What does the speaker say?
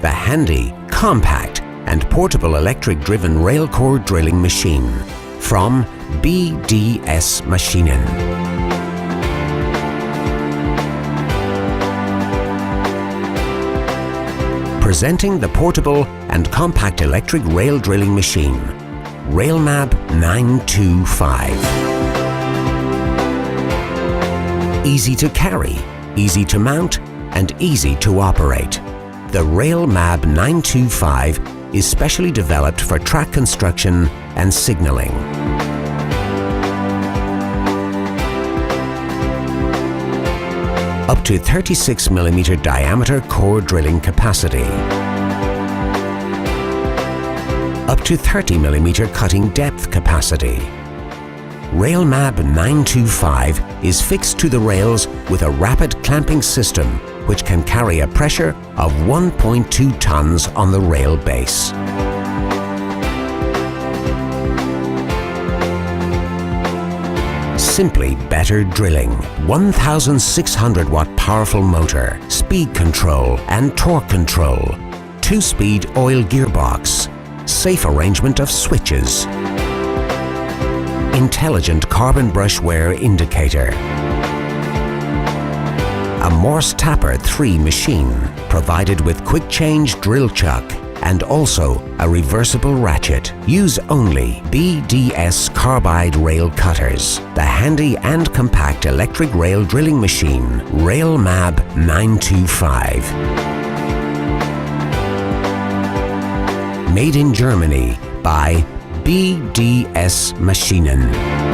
the handy, compact and portable electric-driven rail core drilling machine from BDS Maschinen. Presenting the portable and compact electric rail drilling machine, RailMAB 925. Easy to carry, easy to mount, and easy to operate. The RailMAB 925 is specially developed for track construction and signaling. Up to 36 mm diameter core drilling capacity. Up to 30 mm cutting depth capacity. RailMAB 925 is fixed to the rails with a rapid clamping system which can carry a pressure of 1.2 tons on the rail base. Simply better drilling. 1,600 watt powerful motor, speed control and torque control, 2-speed oil gearbox, safe arrangement of switches, intelligent carbon brush wear indicator, a Morse Tapper 3 machine provided with quick change drill chuck and also a reversible ratchet. Use only BDS carbide rail cutters. The handy and compact electric rail drilling machine RailMAB 925. Made in Germany by BDS Maschinen.